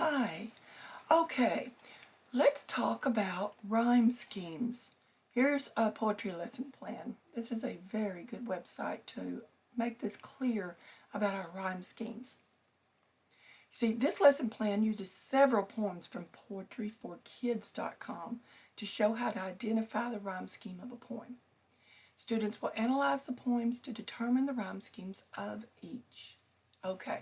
Hi. Okay, let's talk about rhyme schemes. Here's a poetry lesson plan. This is a very good website to make this clear about our rhyme schemes. See, this lesson plan uses several poems from poetryforkids.com to show how to identify the rhyme scheme of a poem. Students will analyze the poems to determine the rhyme schemes of each. Okay.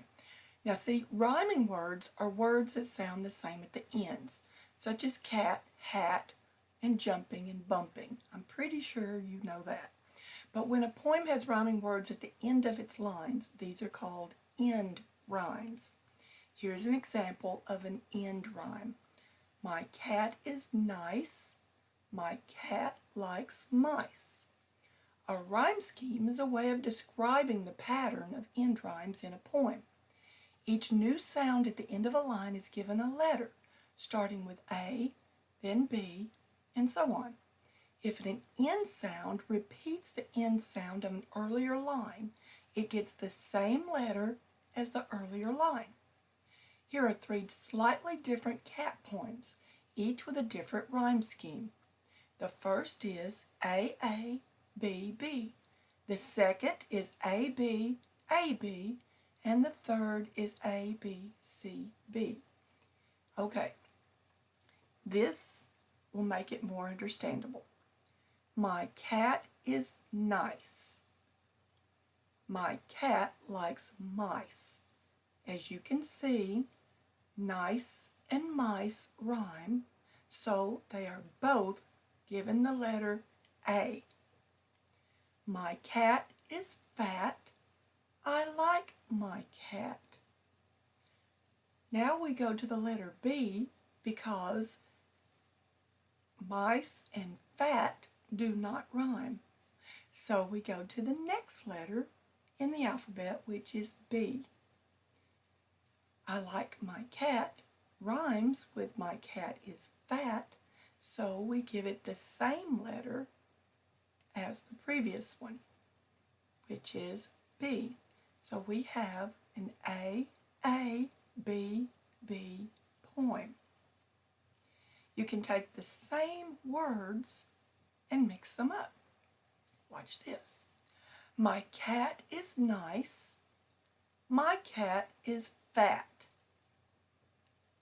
Now see, rhyming words are words that sound the same at the ends, such as cat, hat, and jumping and bumping. I'm pretty sure you know that. But when a poem has rhyming words at the end of its lines, these are called end rhymes. Here's an example of an end rhyme. My cat is nice. My cat likes mice. A rhyme scheme is a way of describing the pattern of end rhymes in a poem. Each new sound at the end of a line is given a letter, starting with A, then B, and so on. If an end sound repeats the end sound of an earlier line, it gets the same letter as the earlier line. Here are three slightly different cat poems, each with a different rhyme scheme. The first is A, B, B. The second is A, B, and the third is A, B, C, B. Okay, this will make it more understandable. My cat is nice. My cat likes mice. As you can see, nice and mice rhyme, so they are both given the letter A. My cat is fat. I like my cat. Now we go to the letter B because mice and fat do not rhyme. So we go to the next letter in the alphabet, which is B. I like my cat rhymes with my cat is fat, so we give it the same letter as the previous one, which is B. So we have an A, B, B poem. You can take the same words and mix them up. Watch this. My cat is nice. My cat is fat.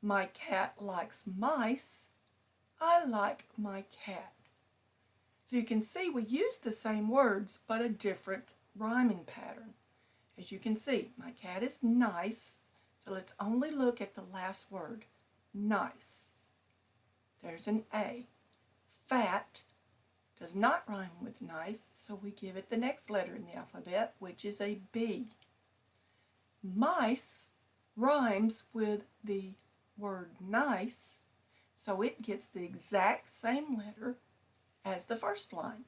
My cat likes mice. I like my cat. So you can see we use the same words but a different rhyming pattern. As you can see, my cat is nice. So let's only look at the last word, nice. There's an A. Fat does not rhyme with nice, so we give it the next letter in the alphabet, which is a B. Mice rhymes with the word nice, so it gets the exact same letter as the first line.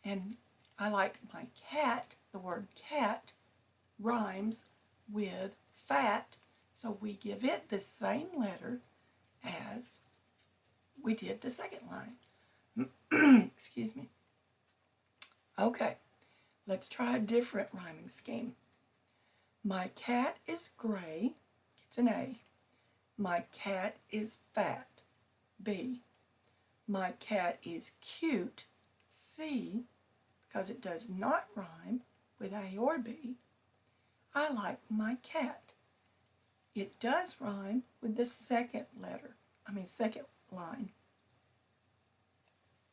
And I like my cat, the word cat rhymes with fat, so we give it the same letter as we did the second line. Excuse me. Okay, let's try a different rhyming scheme. My cat is gray, gets an A. My cat is fat, B. My cat is cute, C, because it does not rhyme with A or B. I like my cat. It does rhyme with the second line.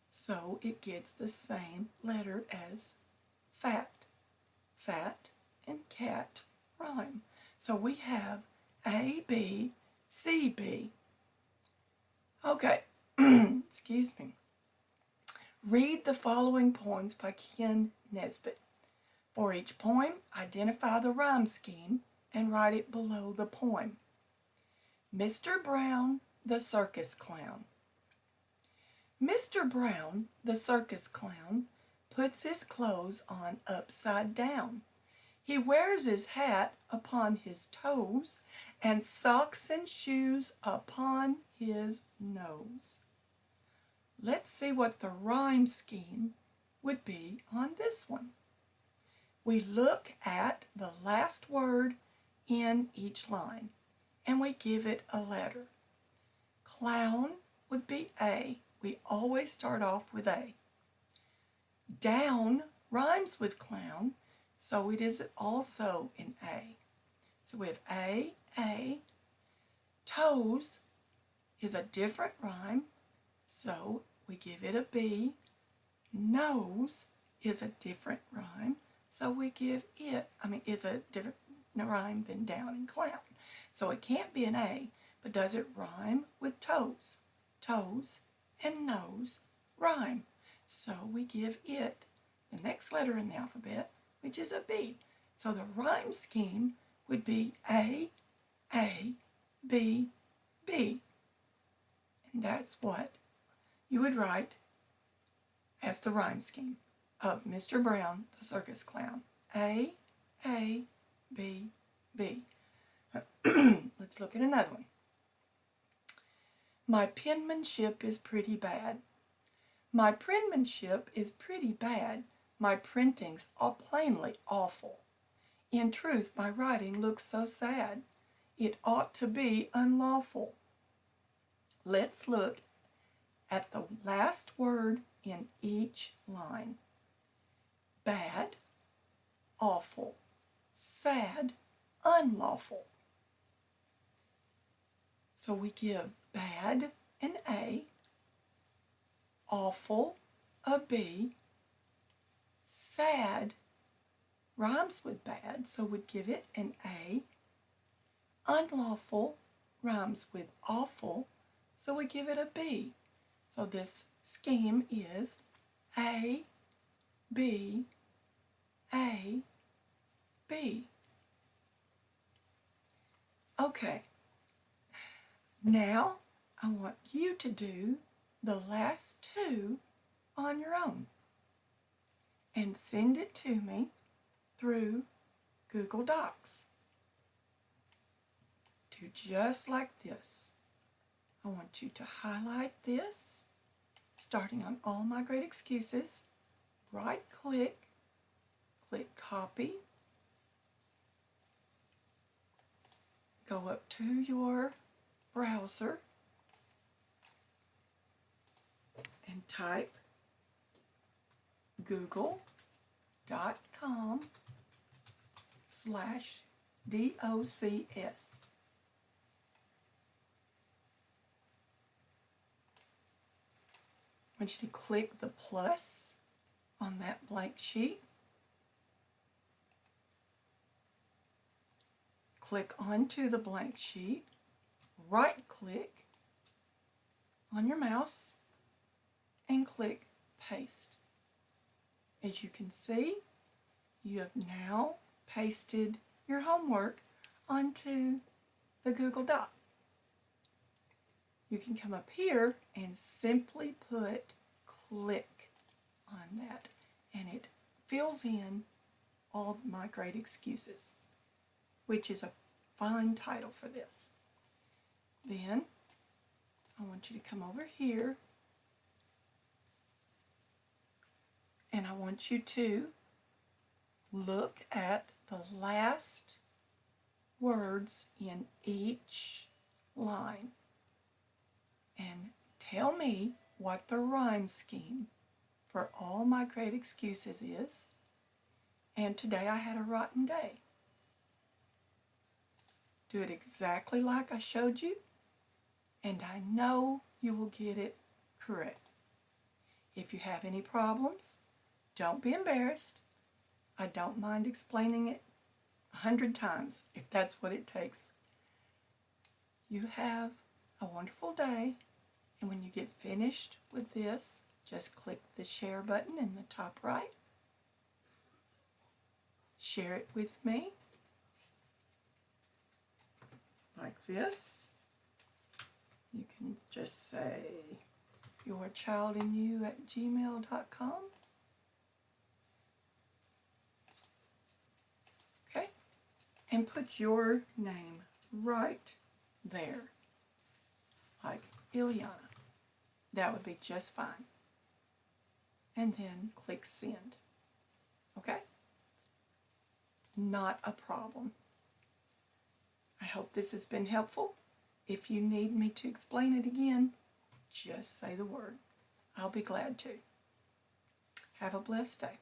So it gets the same letter as fat. Fat and cat rhyme. So we have A, B, C, B. Okay, excuse me. Read the following poems by Ken Nesbitt. For each poem, identify the rhyme scheme and write it below the poem. Mr. Brown, the Circus Clown. Mr. Brown, the circus clown, puts his clothes on upside down. He wears his hat upon his toes and socks and shoes upon his nose. Let's see what the rhyme scheme would be on this one. We look at the last word in each line. and we give it a letter. Clown would be A. We always start off with A. Down rhymes with clown, so it is also in A. So we have A. Toes is a different rhyme, so we give it a B. Nose is a different rhyme, so we give it, is a different rhyme than down and clown. So it can't be an A, but does it rhyme with toes? Toes and nose rhyme. So we give it the next letter in the alphabet, which is a B. So the rhyme scheme would be A, B, B. And that's what you would write as the rhyme scheme of Mr. Brown, the circus clown. A, B, B. Let's look at another one. My penmanship is pretty bad. My penmanship is pretty bad. My printing's all plainly awful. In truth, my writing looks so sad. It ought to be unlawful. Let's look at the last word in each line. Bad, awful, sad, unlawful. So we give bad an A, awful a B, sad rhymes with bad, so we'd give it an A, unlawful rhymes with awful, so we give it a B. So this scheme is A, B, A, B. Okay, now I want you to do the last two on your own and send it to me through Google Docs. Do just like this. I want you to highlight this, starting on All My Great Excuses, right click, click Copy, go up to your browser and type google.com/DOCS. I want you to click the plus on that blank sheet. Click onto the blank sheet, right click on your mouse, and click Paste. As you can see, you have now pasted your homework onto the Google Doc. You can come up here and simply put click on that, and it fills in all of my great excuses, which is a fine title for this. Then I want you to come over here and I want you to look at the last words in each line and tell me what the rhyme scheme for All My Great Excuses is. And today I had a rotten day. Do it exactly like I showed you, and I know you will get it correct. If you have any problems, don't be embarrassed. I don't mind explaining it 100 times if that's what it takes. You have a wonderful day, and when you get finished with this, just click the share button in the top right. Share it with me like this. You can just say yourchildinyou@gmail.com. Okay? And put your name right there, like Ileana. That would be just fine. And then click send. Okay? Not a problem. I hope this has been helpful. If you need me to explain it again, just say the word. I'll be glad to. Have a blessed day.